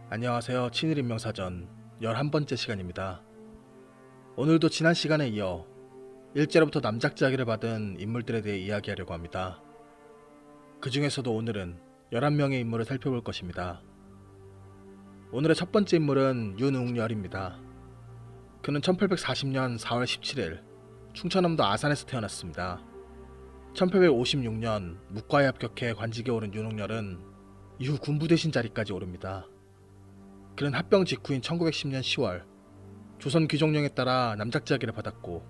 안녕하세요. 친일인명사전 11번째 시간입니다. 오늘도 지난 시간에 이어 일제로부터 남작자기를 받은 인물들에 대해 이야기하려고 합니다. 그 중에서도 오늘은 11명의 인물을 살펴볼 것입니다. 오늘의 첫 번째 인물은 윤웅열입니다. 그는 1840년 4월 17일 충청남도 아산에서 태어났습니다. 1856년 묵과에 합격해 관직에 오른 윤웅열은 이후 군부대신 자리까지 오릅니다. 그는 합병 직후인 1910년 10월 조선 귀족령에 따라 남작자기를 받았고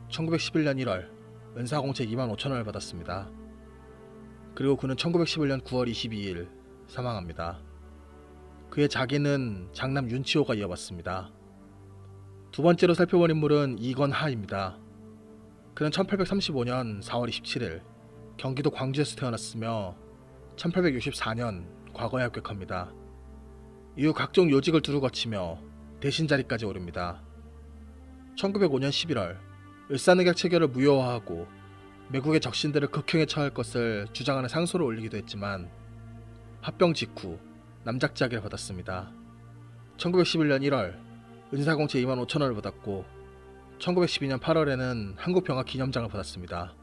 1911년 1월 은사공채 25,000원을 받았습니다. 그리고 그는 1911년 9월 22일 사망합니다. 그의 자기는 장남 윤치호가 이어받습니다. 두 번째로 살펴본 인물은 이건하입니다. 그는 1835년 4월 27일 경기도 광주에서 태어났으며 1864년 과거에 합격합니다. 이후 각종 요직을 두루 거치며 대신 자리까지 오릅니다. 1905년 11월 을사늑약 체결을 무효화하고 매국의 적신들을 극형에 처할 것을 주장하는 상소를 올리기도 했지만 합병 직후 남작자기를 받았습니다. 1911년 1월 은사공채 25,000원을 받았고 1912년 8월에는 한국병합 기념장을 받았습니다.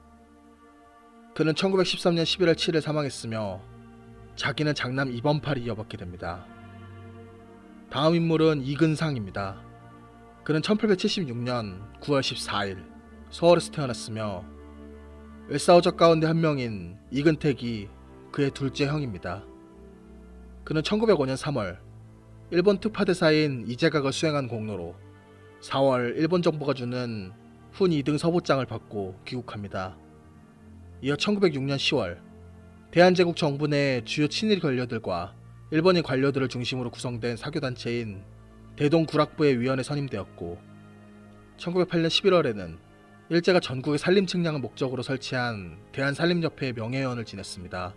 그는 1913년 11월 7일 사망했으며 자기는 장남 이번팔이 이어받게 됩니다. 다음 인물은 이근상입니다. 그는 1876년 9월 14일 서울에서 태어났으며 을사오적 가운데 한 명인 이근택이 그의 둘째 형입니다. 그는 1905년 3월 일본 특파대사인 이재각을 수행한 공로로 4월 일본 정부가 주는 훈 2등 서보장을 받고 귀국합니다. 이어 1906년 10월 대한제국 정부 내 주요 친일 관료들과 일본인 관료들을 중심으로 구성된 사교단체인 대동구락부의 위원에 선임되었고 1908년 11월에는 일제가 전국의 산림 측량을 목적으로 설치한 대한산림협회의 명예회원을 지냈습니다.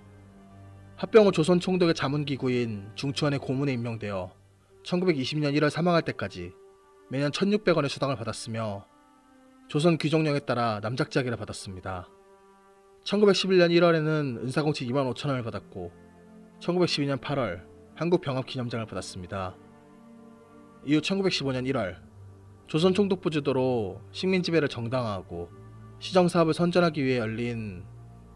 합병 후 조선 총독의 자문기구인 중추원의 고문에 임명되어 1920년 1월 사망할 때까지 매년 1,600원의 수당을 받았으며 조선 귀족령에 따라 남작자기를 받았습니다. 1911년 1월에는 은사공채 25,000원을 받았고 1912년 8월 한국병합기념장을 받았습니다. 이후 1915년 1월 조선 총독부 주도로 식민지배를 정당화하고 시정사업을 선전하기 위해 열린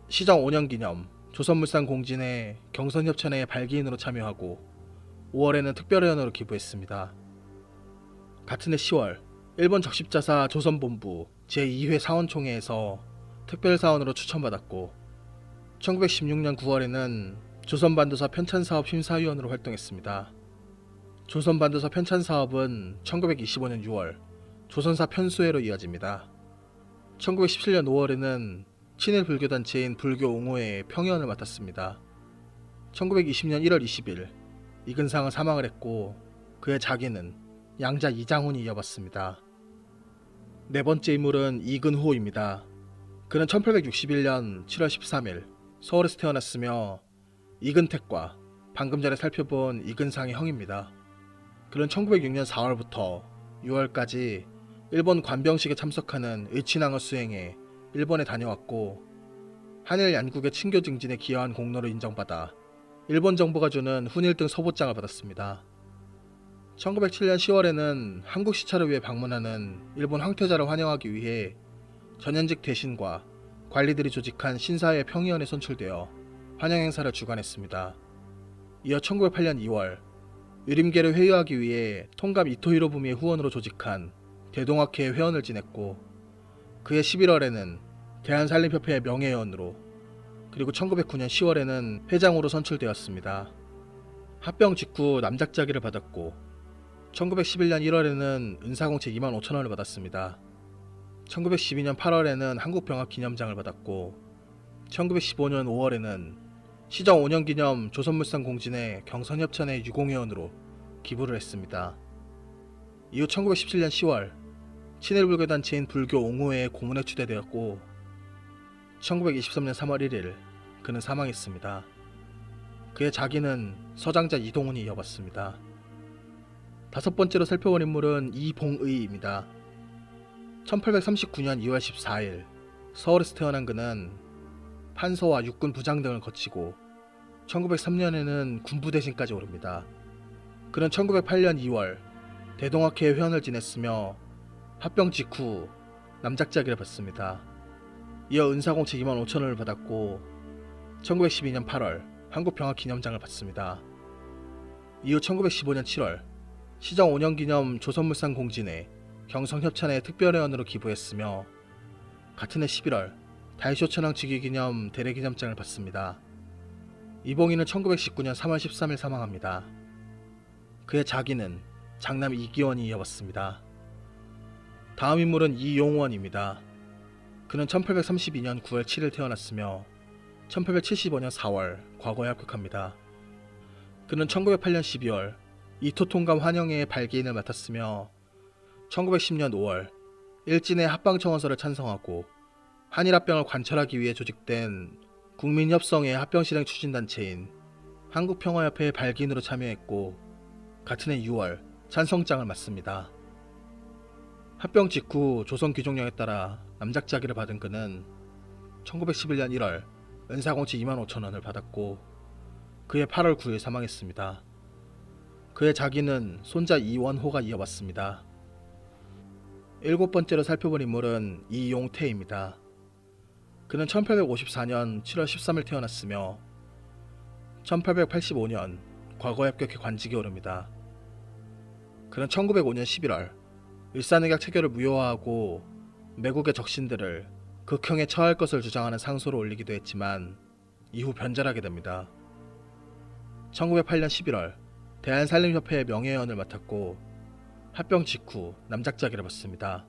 시정 5년 기념 조선물산 공진의 경선협찬회의 발기인으로 참여하고 5월에는 특별회원으로 기부했습니다. 같은 해 10월 일본 적십자사 조선본부 제2회 사원총회에서 특별사원으로 추천받았고 1916년 9월에는 조선반도사 편찬사업 심사위원으로 활동했습니다. 조선반도사 편찬사업은 1925년 6월 조선사 편수회로 이어집니다. 1917년 5월에는 친일 불교단체인 불교옹호회의 평의원을 맡았습니다. 1920년 1월 20일 이근상은 사망을 했고 그의 자기는 양자 이장훈이 이어받습니다. 네 번째 인물은 이근호입니다. 그는 1861년 7월 13일 서울에서 태어났으며 이근택과 방금 전에 살펴본 이근상의 형입니다. 그는 1906년 4월부터 6월까지 일본 관병식에 참석하는 의친항을 수행해 일본에 다녀왔고 한일 양국의 친교 증진에 기여한 공로를 인정받아 일본 정부가 주는 훈 1등 서보장을 받았습니다. 1907년 10월에는 한국 시찰을 위해 방문하는 일본 황태자를 환영하기 위해 전현직 대신과 관리들이 조직한 신사회 평의원에 선출되어 환영 행사를 주관했습니다. 이어 1908년 2월 유림계를 회유하기 위해 통감 이토히로 부미의 후원으로 조직한 대동학회의 회원을 지냈고 그해 11월에는 대한산림협회의 명예회원으로 그리고 1909년 10월에는 회장으로 선출되었습니다. 합병 직후 남작자기를 받았고 1911년 1월에는 은사공채 25,000원을 받았습니다. 1912년 8월에는 한국병합기념장을 받았고 1915년 5월에는 시정 5년 기념 조선물산 공진의 경선협찬회 유공회원으로 기부를 했습니다. 이후 1917년 10월 친일불교단체인 불교옹호회의 고문에 추대되었고 1923년 3월 1일 그는 사망했습니다. 그의 자기는 서장자 이동훈이 이어받습니다. 다섯 번째로 살펴본 인물은 이봉의입니다. 1839년 2월 14일 서울에서 태어난 그는 판서와 육군 부장 등을 거치고 1903년에는 군부 대신까지 오릅니다. 그는 1908년 2월 대동학회 회원을 지냈으며 합병 직후 남작자기를 받습니다. 이어 은사공채 2만 5천 원을 받았고 1912년 8월 한국병합기념장을 받습니다. 이후 1915년 7월 시정 5년 기념 조선물산 공진에 경성협찬회 특별회원으로 기부했으며 같은 해 11월 다이쇼 천왕 직위기념 대례기념장을 받습니다. 이봉희는 1919년 3월 13일 사망합니다. 그의 자기는 장남 이기원이 이어받습니다. 다음 인물은 이용원입니다. 그는 1832년 9월 7일 태어났으며 1875년 4월 과거에 합격합니다. 그는 1908년 12월 이토통감 환영회의 발기인을 맡았으며 1910년 5월 일진의 합방청원서를 찬성하고 한일합병을 관철하기 위해 조직된 국민협성의 합병실행 추진단체인 한국평화협회의 발기인으로 참여했고 같은 해 6월 찬성장을 맡습니다. 합병 직후 조선 귀족령에 따라 남작자기를 받은 그는 1911년 1월 은사공채 2만 5천 원을 받았고 그해 8월 9일 사망했습니다. 그의 자기는 손자 이원호가 이어받습니다. 일곱 번째로 살펴볼 인물은 이용태입니다. 그는 1854년 7월 13일 태어났으며 1885년 과거에 합격해 관직에 오릅니다. 그는 1905년 11월 일산의학 체결을 무효화하고 매국의 적신들을 극형에 처할 것을 주장하는 상소를 올리기도 했지만 이후 변절하게 됩니다. 1908년 11월 대한산림협회의 명예회원을 맡았고 합병 직후 남작자기를 받습니다.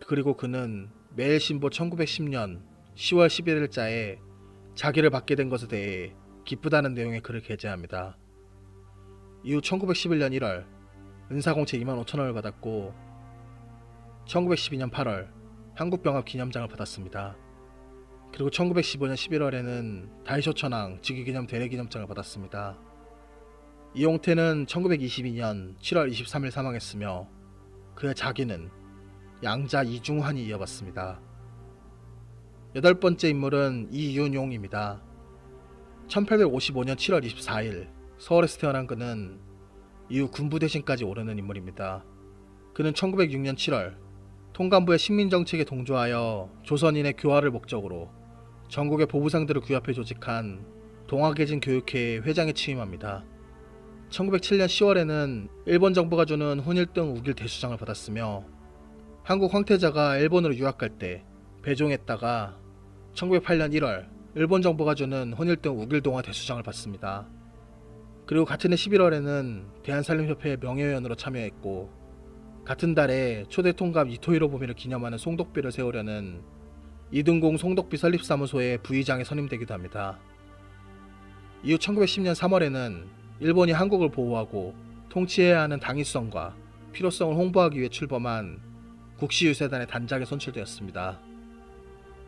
그리고 그는 매일신보 1910년 10월 11일자에 자기를 받게 된 것에 대해 기쁘다는 내용의 글을 게재합니다. 이후 1911년 1월 은사공채 2만 5천 원을 받았고 1912년 8월 한국병합 기념장을 받았습니다. 그리고 1915년 11월에는 다이쇼 천왕 직위기념 대례기념장을 받았습니다. 이용태는 1922년 7월 23일 사망했으며 그의 자기는 양자 이중환이 이어받습니다. 여덟 번째 인물은 이윤용입니다. 1855년 7월 24일 서울에서 태어난 그는 이후 군부대신까지 오르는 인물입니다. 그는 1906년 7월 통감부의 식민정책에 동조하여 조선인의 교화를 목적으로 전국의 보부상들을 규합해 조직한 동학예진 교육회의 회장에 취임합니다. 1907년 10월에는 일본 정부가 주는 혼일등 우길 대수장을 받았으며 한국 황태자가 일본으로 유학갈 때 배종했다가 1908년 1월 일본 정부가 주는 혼일등 우길동화 대수장을 받습니다. 그리고 같은 해 11월에는 대한산림협회의 명예회원으로 참여했고 같은 달에 초대 통감 이토히로부미를 기념하는 송독비를 세우려는 이등공 송독비 설립사무소의 부의장에 선임되기도 합니다. 이후 1910년 3월에는 일본이 한국을 보호하고 통치해야 하는 당위성과 필요성을 홍보하기 위해 출범한 국시유세단의 단장에 선출되었습니다.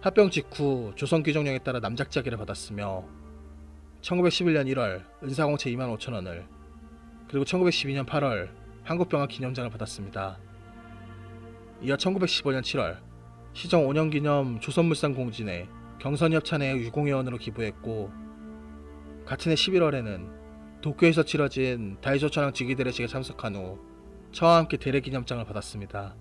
합병 직후 조선귀족령에 따라 남작자기를 받았으며 1911년 1월 은사공채 2만 5천 원을 그리고 1912년 8월 한국병합 기념장을 받았습니다. 이어 1915년 7월 시정 5년 기념 조선물산 공진에 경선협찬회 유공회원으로 기부했고 같은 해 11월에는 도쿄에서 치러진 다이쇼 천왕 직위대례식에 참석한 후 저와 함께 대례기념장을 받았습니다.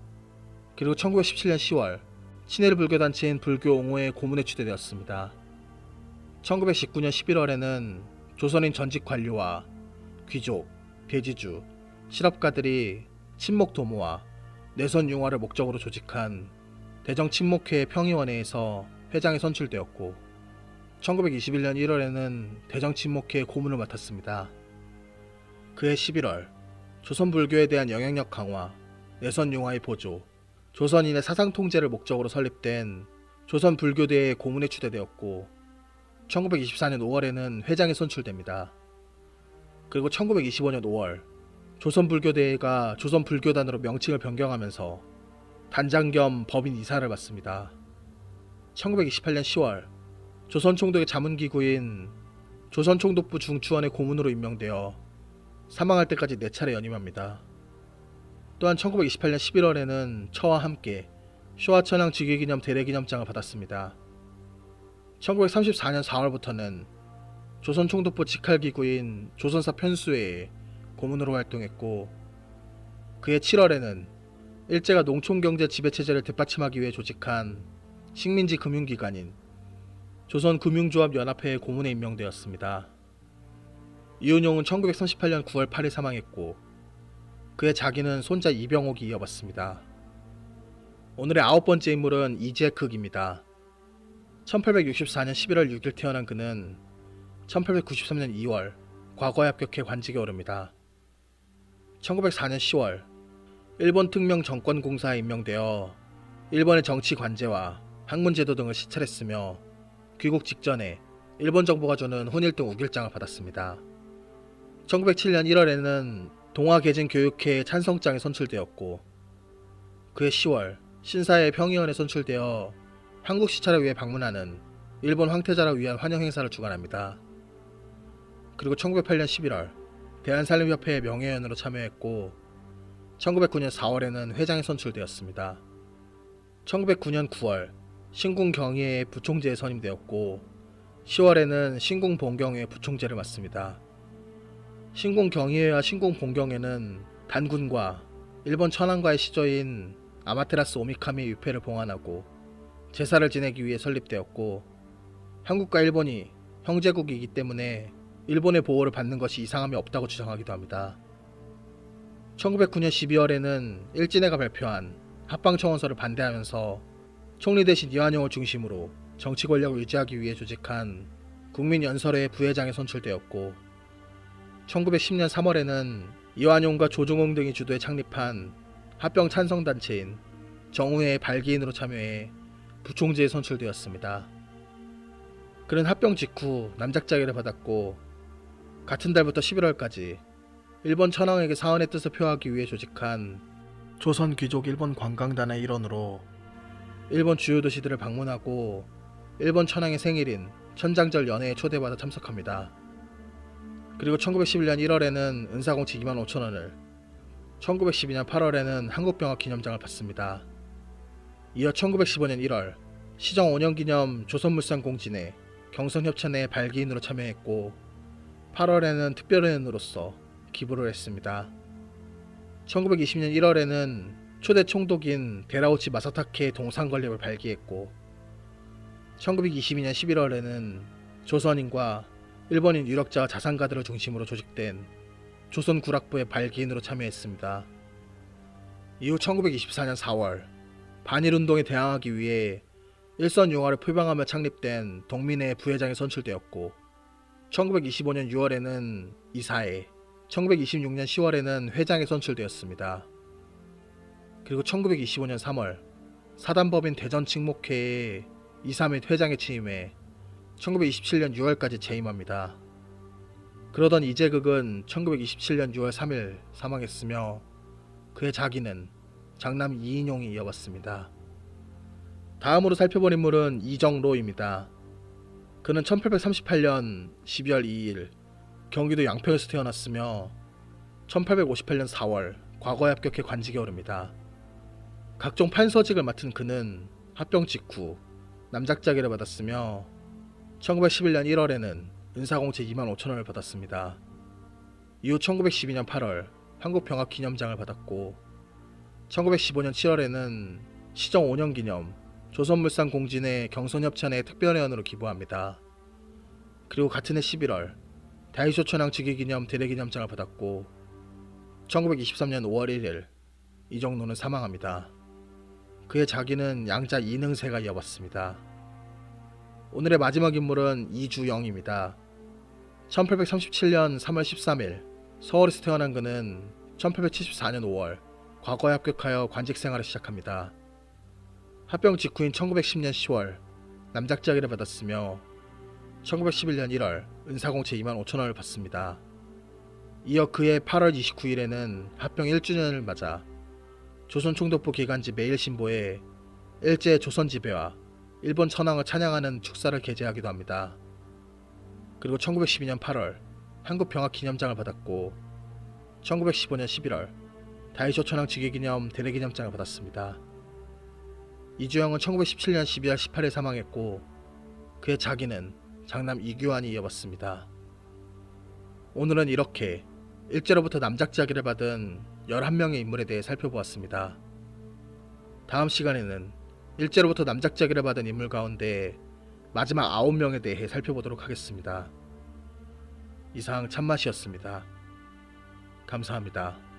그리고 1917년 10월 친일 불교단체인 불교옹호회 고문에 추대되었습니다. 1919년 11월에는 조선인 전직 관료와 귀족, 대지주, 실업가들이 친목 도모와 내선 융화를 목적으로 조직한 대정친목회 평의원회에서 회장에 선출되었고 1921년 1월에는 대정친목회 고문을 맡았습니다. 그해 11월 조선불교에 대한 영향력 강화, 내선 융화의 보조, 조선인의 사상 통제를 목적으로 설립된 조선불교대의 고문에 추대되었고 1924년 5월에는 회장에 선출됩니다. 그리고 1925년 5월 조선불교대회가 조선불교단으로 명칭을 변경하면서 단장 겸 법인 이사를 맡습니다. 1928년 10월 조선총독의 자문기구인 조선총독부 중추원의 고문으로 임명되어 사망할 때까지 4차례 연임합니다. 또한 1928년 11월에는 처와 함께 쇼와천왕 직위기념 대례기념장을 받았습니다. 1934년 4월부터는 조선총독부 직할기구인 조선사 편수회에 고문으로 활동했고, 그해 7월에는 일제가 농촌경제 지배체제를 뒷받침하기 위해 조직한 식민지 금융기관인 조선금융조합연합회의 고문에 임명되었습니다. 이은용은 1938년 9월 8일 사망했고, 그의 자기는 손자 이병옥이 이어받습니다. 오늘의 9번째 인물은 이재극입니다. 1864년 11월 6일 태어난 그는 1893년 2월 과거에 합격해 관직에 오릅니다. 1904년 10월 일본 특명 정권공사에 임명되어 일본의 정치 관제와 학문제도 등을 시찰했으며, 귀국 직전에 일본 정부가 주는 혼일등 우길장을 받았습니다. 1907년 1월에는 동아개진교육회의 찬성장에 선출되었고, 그해 10월 신사의 평의원에 선출되어 한국 시찰을 위해 방문하는 일본 황태자를 위한 환영 행사를 주관합니다. 그리고 1908년 11월 대한산림협회의 명예회원으로 참여했고, 1909년 4월에는 회장에 선출되었습니다. 1909년 9월 신궁경의회 부총재에 선임되었고, 10월에는 신궁본경회 부총재를 맡습니다. 신궁경의회와 신궁본경회는 단군과 일본 천황과의 시조인 아마테라스 오미카미의 유폐를 봉안하고 제사를 지내기 위해 설립되었고, 한국과 일본이 형제국이기 때문에 일본의 보호를 받는 것이 이상함이 없다고 주장하기도 합니다. 1909년 12월에는 일진회가 발표한 합방청원서를 반대하면서 총리 대신 이완용을 중심으로 정치 권력을 유지하기 위해 조직한 국민연설회 부회장에 선출되었고, 1910년 3월에는 이완용과 조중홍 등이 주도해 창립한 합병 찬성단체인 정우회의 발기인으로 참여해 부총재에 선출되었습니다. 그는 합병 직후 남작자기를 받았고, 같은 달부터 11월까지 일본 천황에게 사헌의 뜻을 표하기 위해 조직한 조선 귀족 일본 관광단의 일원으로 일본 주요 도시들을 방문하고 일본 천황의 생일인 천장절 연회에 초대받아 참석합니다. 그리고 1911년 1월에는 은사공채 25,000원을, 1912년 8월에는 한국병합 기념장을 받습니다. 이어 1915년 1월 시정 5년 기념 조선물산 공진에 경선협찬회 발기인으로 참여했고, 8월에는 특별회원으로서 기부를 했습니다. 1920년 1월에는 초대 총독인 데라우치 마사타케의 동상 건립을 발기했고, 1922년 11월에는 조선인과 일본인 유력자와 자산가들을 중심으로 조직된 조선구락부의 발기인으로 참여했습니다. 이후 1924년 4월 반일운동에 대항하기 위해 일선용화를 표방하며 창립된 동민회 부회장에 선출되었고, 1925년 6월에는 이사회, 1926년 10월에는 회장에 선출되었습니다. 그리고 1925년 3월 사단법인 대전칙목회에 이사 및 회장에 취임해 1927년 6월까지 재임합니다. 그러던 이재극은 1927년 6월 3일 사망했으며, 그의 자기는 장남 이인용이 이어받습니다. 다음으로 살펴볼 인물은 이정로입니다. 그는 1838년 12월 2일 경기도 양평에서 태어났으며 1858년 4월 과거에 합격해 관직에 오릅니다. 각종 판서직을 맡은 그는 합병 직후 남작자기를 받았으며 1911년 1월에는 은사공채 25,000원을 받았습니다. 이후 1912년 8월 한국병합 기념장을 받았고, 1915년 7월에는 시정 5년 기념 조선물산 공진의 경선협찬회 특별회원으로 기부합니다. 그리고 같은 해 11월 다이쇼 천황 즉위기념 대례기념장을 받았고, 1923년 5월 1일 이정로는 사망합니다. 그의 자기는 양자 이능세가 이어받습니다. 오늘의 마지막 인물은 이주영입니다. 1837년 3월 13일 서울에서 태어난 그는 1874년 5월 과거에 합격하여 관직 생활을 시작합니다. 합병 직후인 1910년 10월 남작자기를 받았으며 1911년 1월 은사공채 25,000원을 받습니다. 이어 그해 8월 29일에는 합병 1주년을 맞아 조선총독부 기관지 매일신보에 일제 조선지배와 일본 천황을 찬양하는 축사를 게재하기도 합니다. 그리고 1912년 8월 한국병합 기념장을 받았고, 1915년 11월 다이쇼 천황 즉위기념 대례기념장을 받았습니다. 이주영은 1917년 12월 18일 사망했고, 그의 자기는 장남 이규환이 이어받습니다. 오늘은 이렇게 일제로부터 남작자기를 받은 11명의 인물에 대해 살펴보았습니다. 다음 시간에는 일제로부터 남작자기를 받은 인물 가운데 마지막 9명에 대해 살펴보도록 하겠습니다. 이상 참맛이었습니다. 감사합니다.